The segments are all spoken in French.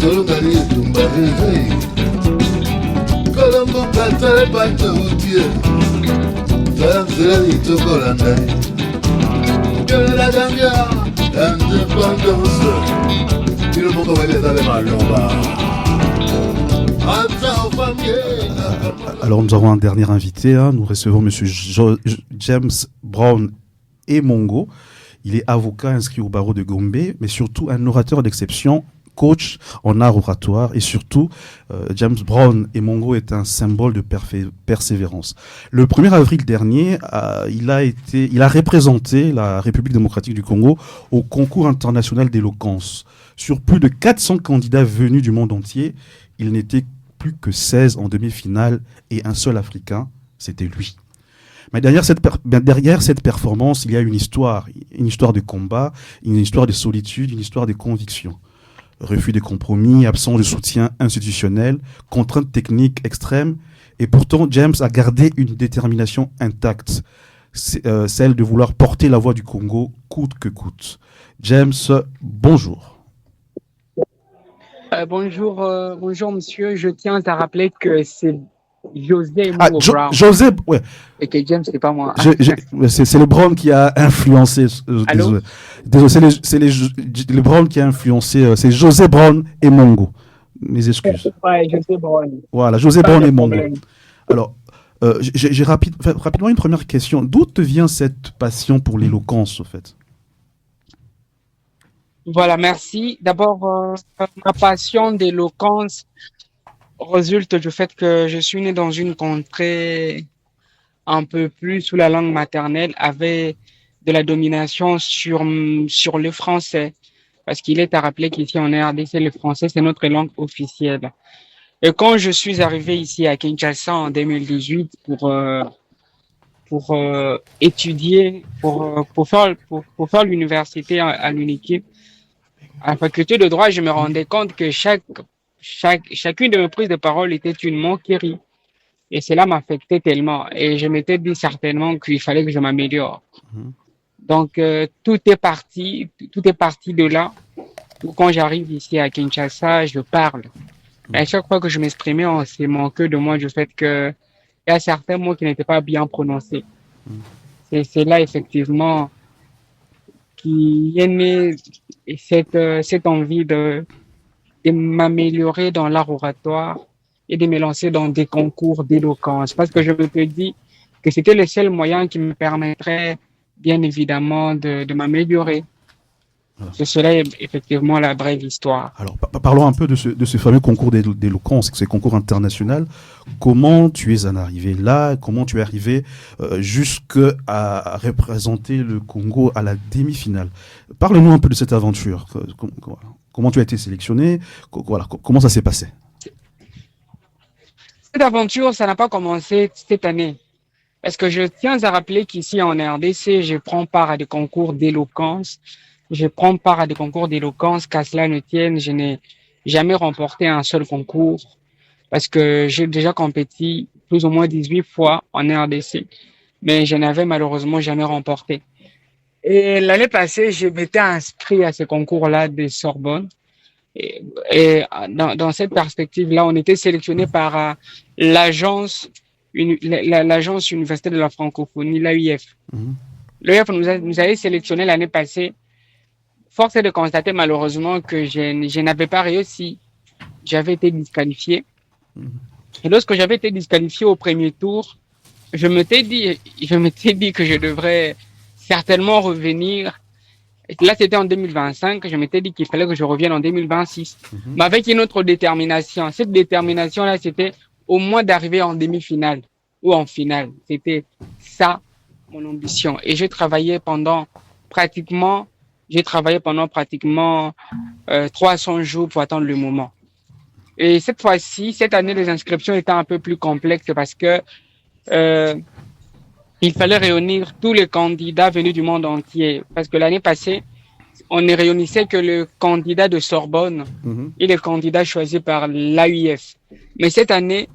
Alors nous avons un dernier invité, nous recevons Monsieur James Brown Emongo. Il est avocat inscrit au barreau de Gombe, mais surtout un orateur d'exception, coach en art oratoire et surtout, James Brown Emongo est un symbole de persévérance. Le 1er avril dernier, il a représenté la République démocratique du Congo au concours international d'éloquence. Sur plus de 400 candidats venus du monde entier, il n'était plus que 16 en demi-finale et un seul Africain, c'était lui. Mais derrière cette performance, il y a une histoire de combat, une histoire de solitude, une histoire de conviction. Refus de compromis, absence de soutien institutionnel, contraintes techniques extrêmes, et pourtant James a gardé une détermination intacte, celle de vouloir porter la voix du Congo coûte que coûte. James, bonjour. Bonjour monsieur, je tiens à rappeler que c'est José Brown. José, ouais. Et que James, c'est pas moi. C'est le Brown qui a influencé. Désolé, c'est le Brown qui a influencé. C'est José Brown Emongo. Mes excuses. Ouais, José Brown. Voilà, José Brown Emongo. Alors, j'ai rapidement une première question. D'où te vient cette passion pour l'éloquence, en fait? Voilà, merci. D'abord, ma passion d'éloquence résulte du fait que je suis né dans une contrée un peu plus sous la langue maternelle, avec de la domination sur le français. Parce qu'il est à rappeler qu'ici en RDC, le français, c'est notre langue officielle. Et quand je suis arrivé ici à Kinshasa en 2018 pour étudier, pour faire l'université à l'UNIKI, à la faculté de droit, je me rendais compte que chacune de mes prises de parole était une moquerie. Et cela m'affectait tellement. Et je m'étais dit certainement qu'il fallait que je m'améliore. Donc, tout est parti de là. Quand j'arrive ici à Kinshasa, je parle. Et à chaque fois que je m'exprimais, on s'est moqué de moi du fait qu'il y a certains mots qui n'étaient pas bien prononcés. C'est là, effectivement, qui est née cette envie de m'améliorer dans l'art oratoire et de me lancer dans des concours d'éloquence. Parce que je me dis que c'était le seul moyen qui me permettrait, bien évidemment, de m'améliorer. C'est cela, effectivement, la brève histoire. Alors, parlons un peu de ce fameux concours d'éloquence, ce concours international. Comment tu es en arrivé là? Comment tu es arrivé jusqu'à représenter le Congo à la demi-finale? Parle-nous un peu de cette aventure. Comment tu as été sélectionné? Comment ça s'est passé? Cette aventure, ça n'a pas commencé cette année. Parce que je tiens à rappeler qu'ici en RDC, je prends part à des concours d'éloquence. Qu'à cela ne tienne, je n'ai jamais remporté un seul concours. Parce que j'ai déjà compéti plus ou moins 18 fois en RDC. Mais je n'avais malheureusement jamais remporté. Et l'année passée, je m'étais inscrit à ce concours-là de Sorbonne. Et dans cette perspective-là, on était sélectionné par l'agence universitaire de la francophonie, l'AUF. L'AUF nous avait sélectionné l'année passée. Force est de constater malheureusement que je n'avais pas réussi. J'avais été disqualifié. Et lorsque j'avais été disqualifié au premier tour, je m'étais dit que je devrais certainement revenir. Et là, c'était en 2025. Je m'étais dit qu'il fallait que je revienne en 2026. Mais avec une autre détermination. Cette détermination-là, c'était au moins d'arriver en demi-finale ou en finale. C'était ça, mon ambition. Et j'ai travaillé pendant pratiquement 300 jours pour attendre le moment. Et cette fois-ci, cette année, les inscriptions étaient un peu plus complexes parce que il fallait réunir tous les candidats venus du monde entier. Parce que l'année passée, on ne réunissait que le candidat de Sorbonne et les candidats choisis par l'AUF. Mais cette année,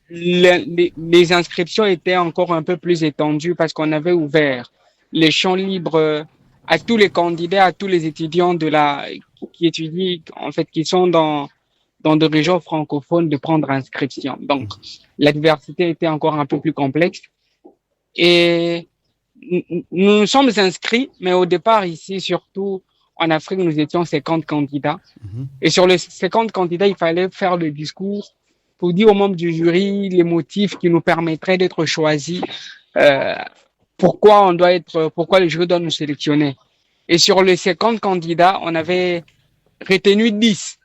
les inscriptions étaient encore un peu plus étendues parce qu'on avait ouvert les champs libres à tous les candidats, à tous les étudiants qui étudient, en fait, qui sont dans des régions francophones de prendre inscription. Donc, l'adversité était encore un peu plus complexe. Et nous nous sommes inscrits, mais au départ, ici, surtout en Afrique, nous étions 50 candidats. Et sur les 50 candidats, il fallait faire le discours pour dire aux membres du jury les motifs qui nous permettraient d'être choisis, euh, pourquoi le jury doit nous sélectionner. Et sur les 50 candidats, on avait retenu 10.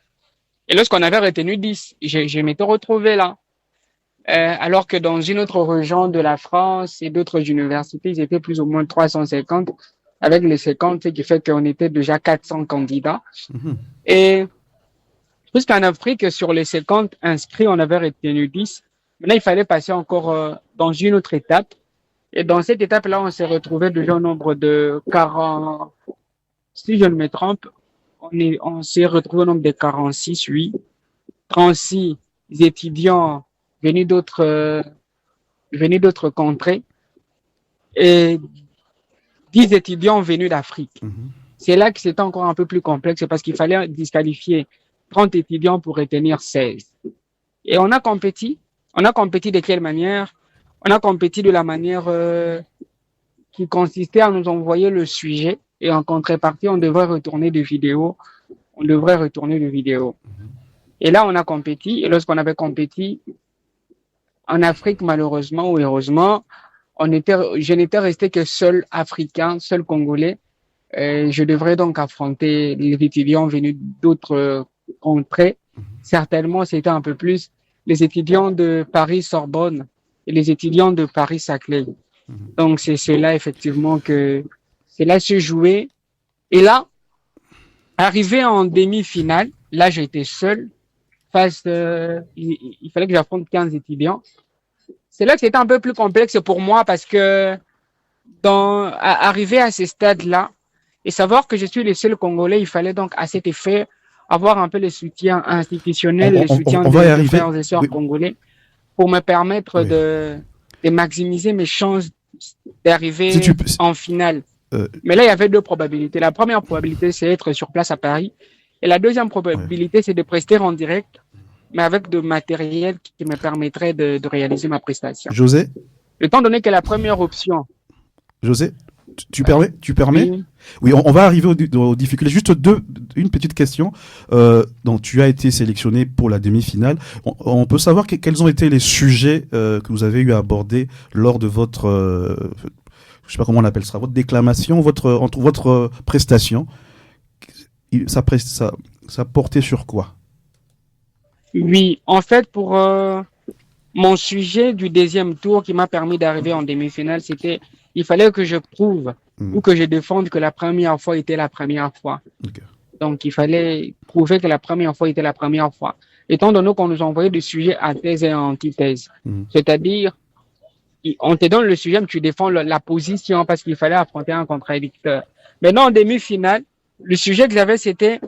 Et lorsqu'on avait retenu 10, je m'étais retrouvé là. Alors que dans une autre région de la France et d'autres universités, ils étaient plus ou moins 350. Avec les 50, ce qui fait qu'on était déjà 400 candidats. Et jusqu'en Afrique, sur les 50 inscrits, on avait retenu 10. Maintenant, il fallait passer encore dans une autre étape. Et dans cette étape-là, on s'est retrouvé déjà au nombre de 40, si je ne me trompe, on s'est retrouvé au nombre de 46, oui. 36 étudiants venus d'autres contrées et 10 étudiants venus d'Afrique. C'est là que c'était encore un peu plus complexe, parce qu'il fallait disqualifier 30 étudiants pour retenir 16. Et on a compétit. On a compétit de quelle manière? On a compétit de la manière qui consistait à nous envoyer le sujet, et en contrepartie, on devrait retourner des vidéos. Et là, on a compétit. Et lorsqu'on avait compétit, en Afrique, malheureusement ou heureusement, je n'étais resté que seul Africain, seul Congolais. Je devrais donc affronter les étudiants venus d'autres contrées. Certainement, c'était un peu plus les étudiants de Paris-Sorbonne et les étudiants de Paris-Saclay. Donc, c'est cela, effectivement, que cela se jouait. Et là, arrivé en demi-finale, là, j'étais seul. Il fallait que j'affronte 15 étudiants. C'est là que c'était un peu plus complexe pour moi, parce que arriver à ce stade-là et savoir que je suis le seul Congolais, il fallait donc à cet effet avoir un peu le soutien institutionnel, le soutien des frères et sœurs congolais, pour me permettre de maximiser mes chances d'arriver en finale. Mais là, il y avait deux probabilités. La première probabilité, c'est être sur place à Paris. Et la deuxième probabilité, c'est de prester en direct, mais avec de matériel qui me permettrait de réaliser ma prestation. José? Étant donné que la première option... José, tu permets? Oui, oui, on va arriver aux difficultés. Juste une petite question. Donc, tu as été sélectionné pour la demi-finale. On peut savoir quels ont été les sujets que vous avez eu à aborder lors de votre... je sais pas comment on appelle ça, votre déclamation, votre prestation. Ça portait sur quoi? Oui, en fait, pour mon sujet du deuxième tour qui m'a permis d'arriver en demi-finale, c'était il fallait que je prouve ou que je défende que la première fois était la première fois. Okay. Donc, il fallait prouver que la première fois était la première fois. Étant donné qu'on nous envoyait des sujets à thèse et à antithèse. C'est-à-dire, on te donne le sujet, mais tu défends la position, parce qu'il fallait affronter un contradicteur. Maintenant, en demi-finale, le sujet que j'avais, c'était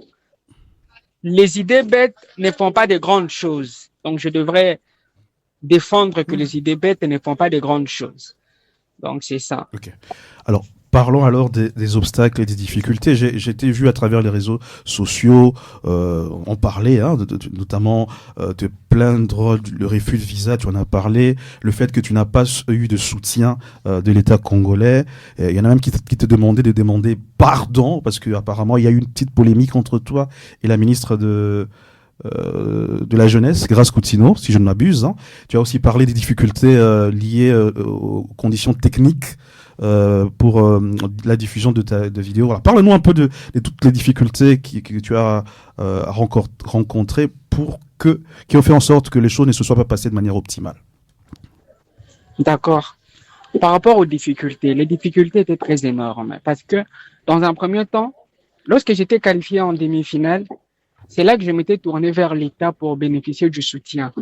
les idées bêtes ne font pas de grandes choses. Donc, je devrais défendre que les idées bêtes ne font pas de grandes choses. Donc, c'est ça. Ok. Alors, parlons alors des obstacles et des difficultés. J'ai été vu à travers les réseaux sociaux en parler, notamment te plaindre le refus de visa, tu en as parlé, le fait que tu n'as pas eu de soutien de l'État congolais. Il y en a même qui te demandaient de demander pardon, parce qu'apparemment il y a eu une petite polémique entre toi et la ministre de la jeunesse, Grace Coutinho, si je ne m'abuse. Tu as aussi parlé des difficultés liées aux conditions techniques pour la diffusion de vidéos. Voilà. Parle-nous un peu de toutes les difficultés que tu as rencontrées qui ont fait en sorte que les choses ne se soient pas passées de manière optimale. D'accord. Par rapport aux difficultés, les difficultés étaient très énormes, parce que dans un premier temps, lorsque j'étais qualifié en demi-finale, c'est là que je m'étais tourné vers l'État pour bénéficier du soutien.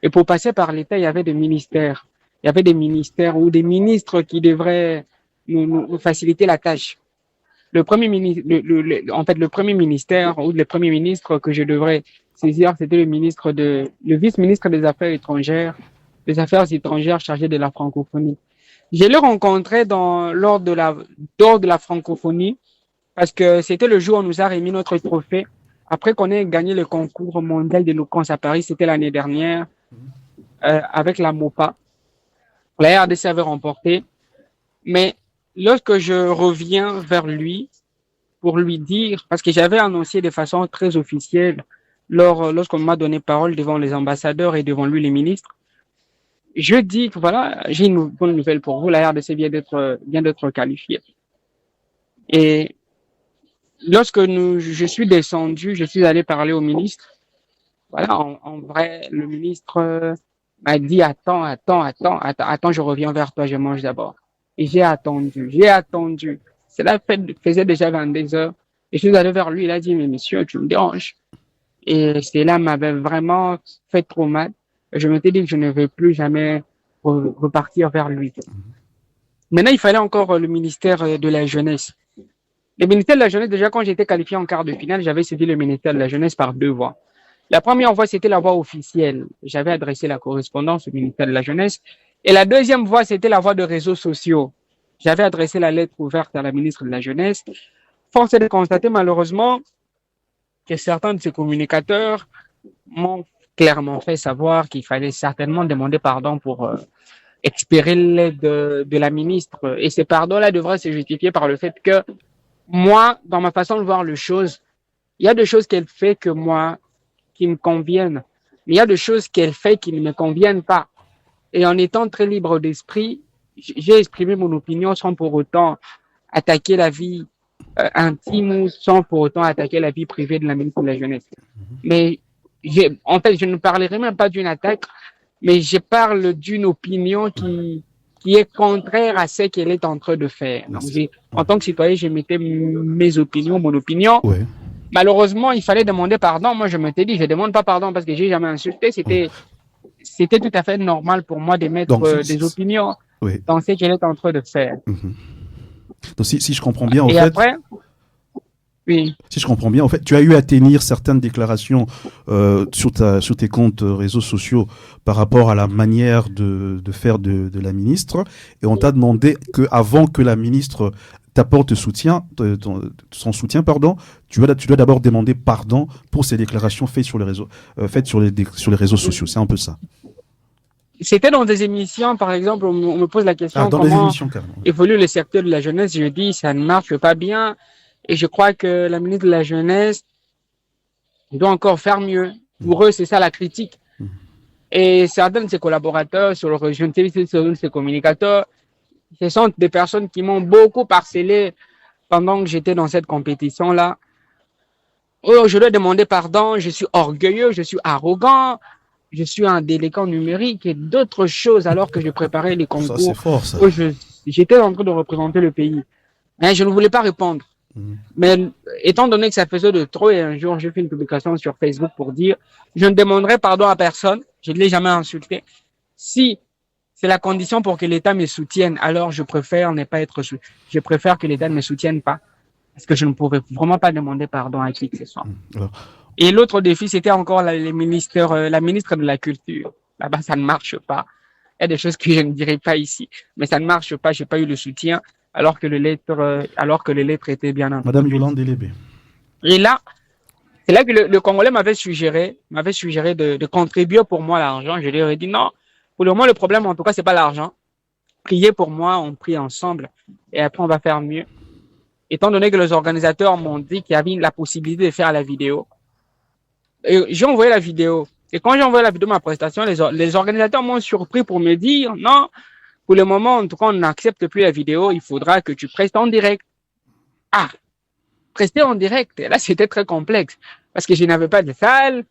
Et pour passer par l'État, il y avait des ministères. Il y avait des ministères ou des ministres qui devraient nous faciliter la tâche. Le premier ministre, le premier ministère ou le premier ministre que je devrais saisir, c'était le vice-ministre des Affaires étrangères chargé de la francophonie. Je l'ai rencontré lors de la francophonie parce que c'était le jour où on nous a remis notre trophée. Après qu'on ait gagné le concours mondial d'éloquence à Paris, c'était l'année dernière, avec la MOPA. La RDC avait remporté. Mais lorsque je reviens vers lui pour lui dire, parce que j'avais annoncé de façon très officielle lorsqu'on m'a donné parole devant les ambassadeurs et devant lui les ministres, je dis que voilà, j'ai une bonne nouvelle pour vous, la RDC vient d'être qualifiée. Et lorsque je suis descendu, je suis allé parler au ministre. Voilà, en vrai, le ministre m'a dit attends, je reviens vers toi, je mange d'abord. Et j'ai attendu. Cela faisait déjà 22 heures. Et je suis allé vers lui, il a dit mais monsieur, tu me déranges. Et cela m'avait vraiment fait trop mal. Je m'étais dit que je ne vais plus jamais repartir vers lui. Maintenant, il fallait encore le ministère de la Jeunesse. Le ministère de la Jeunesse, déjà, quand j'étais qualifié en quart de finale, j'avais saisi le ministère de la Jeunesse par 2 voies. La première voie, c'était la voie officielle. J'avais adressé la correspondance au ministère de la Jeunesse. Et la deuxième voie, c'était la voie de réseaux sociaux. J'avais adressé la lettre ouverte à la ministre de la Jeunesse. Force est de constater, malheureusement, que certains de ces communicateurs m'ont clairement fait savoir qu'il fallait certainement demander pardon pour expirer l'aide de la ministre. Et ces pardons-là devraient se justifier par le fait que moi, dans ma façon de voir les choses, il y a des choses qu'elle fait que moi, qui me conviennent. Mais il y a des choses qu'elle fait qui ne me conviennent pas. Et en étant très libre d'esprit, j'ai exprimé mon opinion sans pour autant attaquer la vie intime ou sans pour autant attaquer la vie privée de la ministre de la Jeunesse. Mais en fait, je ne parlerai même pas d'une attaque, mais je parle d'une opinion qui est contraire à ce qu'elle est en train de faire. Donc, en tant que citoyen, je mettais mes opinions, mon opinion. Ouais. Malheureusement, il fallait demander pardon. Moi, je m'étais dit, je demande pas pardon parce que j'ai jamais insulté. C'était tout à fait normal pour moi de mettre des opinions dans ce qu'elle est en train de faire. Donc, si je comprends bien, Et après, oui. Si je comprends bien, en fait, tu as eu à tenir certaines déclarations sur tes comptes réseaux sociaux par rapport à la manière de faire de la ministre, et on t'a demandé que avant que la ministre t'apporte son soutien, pardon, tu dois d'abord demander pardon pour ces déclarations faites sur les réseaux sociaux. C'est un peu ça. C'était dans des émissions, par exemple, on me pose la question comment évolue le secteur de la jeunesse. Je dis ça ne marche pas bien. Et je crois que la ministre de la Jeunesse doit encore faire mieux. Pour eux, c'est ça la critique. Et certains de ses collaborateurs sur le région TV, certains de ses communicateurs, ce sont des personnes qui m'ont beaucoup harcelé pendant que j'étais dans cette compétition-là. Oh, je dois demander pardon, je suis orgueilleux, je suis arrogant, je suis un délinquant numérique et d'autres choses alors que je préparais les concours. Ça, c'est fort, ça. J'étais en train de représenter le pays. Mais je ne voulais pas répondre. Mais étant donné que ça faisait de trop, et un jour j'ai fait une publication sur Facebook pour dire je ne demanderai pardon à personne, je ne l'ai jamais insulté. Si c'est la condition pour que l'État me soutienne, alors je préfère je préfère que l'État ne me soutienne pas, parce que je ne pourrais vraiment pas demander pardon à qui que ce soit. Et l'autre défi, c'était encore la ministre de la Culture. Là-bas, ça ne marche pas. Il y a des choses que je ne dirai pas ici, mais ça ne marche pas. J'ai pas eu le soutien. Alors que les lettres étaient bien entendues. Madame Yolande Delébé. Et là, c'est là que le Congolais m'avait suggéré de contribuer pour moi l'argent. Je lui ai dit non. Pour le moment, le problème, en tout cas, c'est pas l'argent. Priez pour moi, on prie ensemble. Et après, on va faire mieux. Étant donné que les organisateurs m'ont dit qu'il y avait la possibilité de faire la vidéo. Et j'ai envoyé la vidéo. Et quand j'ai envoyé la vidéo de ma prestation, les organisateurs m'ont surpris pour me dire non. Pour le moment, en tout cas, on n'accepte plus la vidéo. Il faudra que tu prestes en direct. Ah, prester en direct. Et là, c'était très complexe parce que je n'avais pas de salle.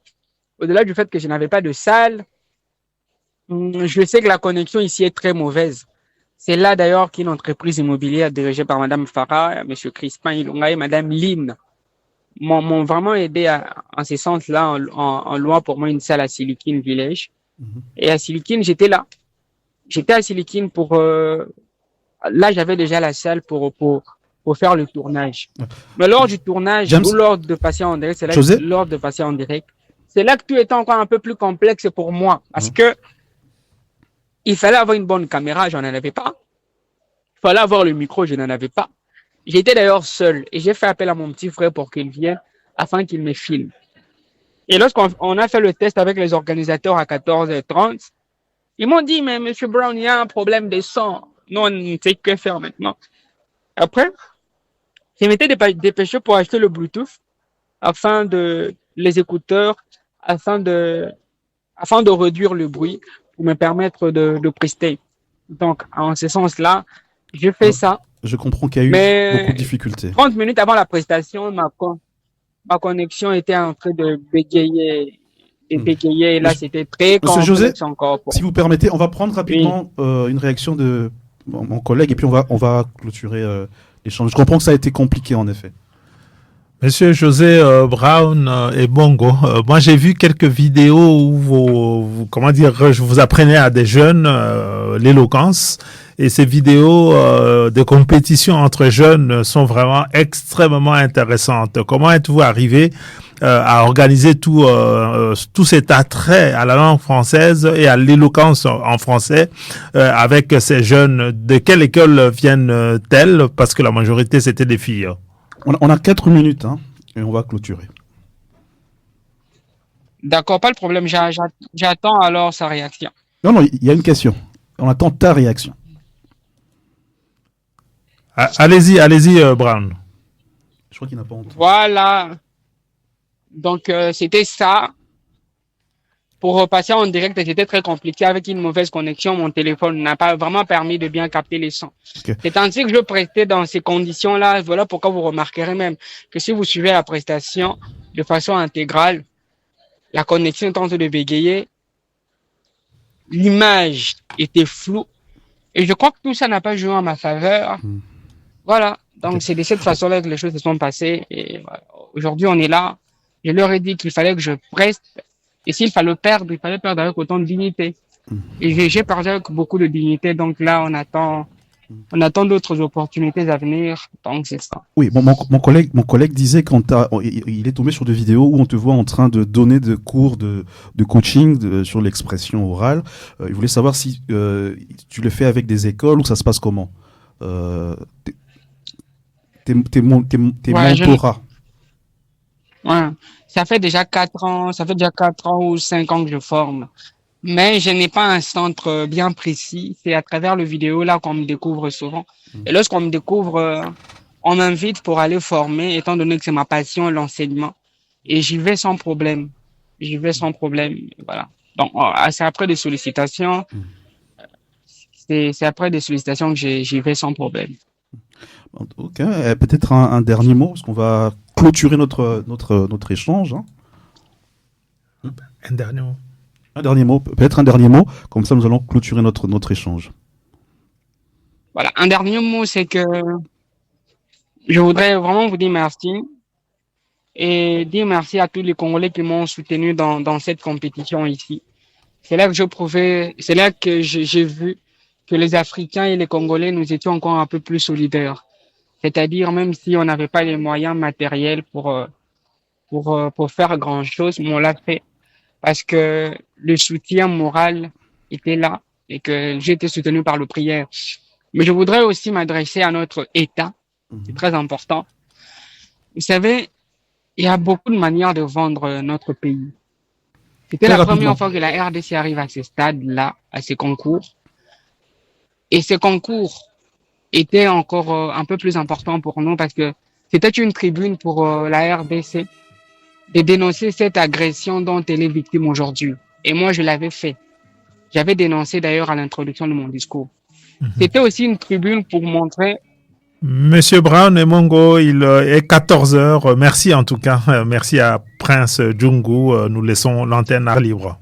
Au-delà du fait que je n'avais pas de salle, je sais que la connexion ici est très mauvaise. C'est là d'ailleurs qu'une entreprise immobilière dirigée par Madame Farah, Monsieur Crispin Ilunga et Madame Lynn m'ont vraiment aidé en ce sens-là en louant pour moi une salle à Silikine Village. Et à Silikine, j'étais là. J'étais à Silikine là, j'avais déjà la salle pour faire le tournage. Mais lors du tournage, ou lors de passer en direct, c'est là que tout était encore un peu plus complexe pour moi. Parce que il fallait avoir une bonne caméra, j'en avais pas. Il fallait avoir le micro, je n'en avais pas. J'étais d'ailleurs seul et j'ai fait appel à mon petit frère pour qu'il vienne afin qu'il me filme. Et lorsqu'on a fait le test avec les organisateurs à 14h30, ils m'ont dit, mais Monsieur Brown, il y a un problème de son. Nous, on ne sait que faire maintenant. Après, je m'étais dépêché pour acheter le Bluetooth afin de les écouteurs, afin de, afin de réduire le bruit pour me permettre de prester. Donc, en ce sens-là, je fais Donc, ça. je comprends qu'il y a eu beaucoup de Mais difficultés. 30 minutes avant la prestation, ma connexion était en train de bégayer. Et bégayer, et là, c'était très Monsieur José, complexe encore. si vous permettez, on va prendre rapidement une réaction de mon collègue et puis on va clôturer l'échange. Je comprends que ça a été compliqué en effet. Monsieur José Brown et Bongo, moi j'ai vu quelques vidéos où vous apprenez à des jeunes l'éloquence, et ces vidéos de compétition entre jeunes sont vraiment extrêmement intéressantes. Comment êtes-vous arrivé à organiser tout cet attrait à la langue française et à l'éloquence en français avec ces jeunes? De quelle école viennent-elles? Parce que la majorité c'était des filles. On a 4 minutes et on va clôturer. D'accord, pas de problème. J'attends alors sa réaction. Non, il y a une question. On attend ta réaction. Allez-y, Brown. Je crois qu'il n'a pas entendu. Voilà. Donc, c'était ça. Pour repasser en direct, c'était très compliqué. Avec une mauvaise connexion, mon téléphone n'a pas vraiment permis de bien capter les sons. Okay. C'est ainsi que je prestais dans ces conditions-là. Voilà pourquoi vous remarquerez même que si vous suivez la prestation de façon intégrale, la connexion tente de bégayer, l'image était floue, et je crois que tout ça n'a pas joué en ma faveur. Voilà. Donc, c'est de cette façon-là que les choses se sont passées. Et voilà. Aujourd'hui, on est là. Je leur ai dit qu'il fallait que je preste. Et s'il fallait perdre, il fallait perdre avec autant de dignité. Et j'ai perdu avec beaucoup de dignité. Donc là, on attend d'autres opportunités à venir. Donc c'est ça. Oui, bon, mon collègue disait il est tombé sur des vidéos où on te voit en train de donner des cours de coaching sur l'expression orale. Il voulait savoir si tu le fais avec des écoles ou ça se passe comment. Tes mentorats. Ouais. Ça fait déjà 4 ans ou 5 ans que je forme. Mais je n'ai pas un centre bien précis. C'est à travers le vidéo là qu'on me découvre souvent. Et lorsqu'on me découvre, on m'invite pour aller former, étant donné que c'est ma passion, l'enseignement. Et j'y vais sans problème. Voilà. Donc, c'est après des sollicitations. C'est après des sollicitations que j'y vais sans problème. Ok. Peut-être un dernier mot, parce qu'on va clôturer notre échange. Un dernier mot. Peut-être un dernier mot, comme ça nous allons clôturer notre échange. Voilà, un dernier mot, c'est que je voudrais vraiment vous dire merci et dire merci à tous les Congolais qui m'ont soutenu dans cette compétition ici. C'est là que j'ai vu que les Africains et les Congolais, nous étions encore un peu plus solidaires. C'est-à-dire, même si on n'avait pas les moyens matériels pour faire grand chose, mais on l'a fait. Parce que le soutien moral était là et que j'ai été soutenu par le prière. Mais je voudrais aussi m'adresser à notre État. C'est très important. Vous savez, il y a beaucoup de manières de vendre notre pays. C'était la première fois que la RDC arrive à ce stade-là, à ces concours. Et ces concours étaient encore un peu plus importants pour nous parce que c'était une tribune pour la RDC de dénoncer cette agression dont elle est victime aujourd'hui. Et moi, je l'avais fait. J'avais dénoncé d'ailleurs à l'introduction de mon discours. C'était aussi une tribune pour montrer... Monsieur Brown et Mongo, il est 14h. Merci en tout cas. Merci à Prince Djungu. Nous laissons l'antenne libre.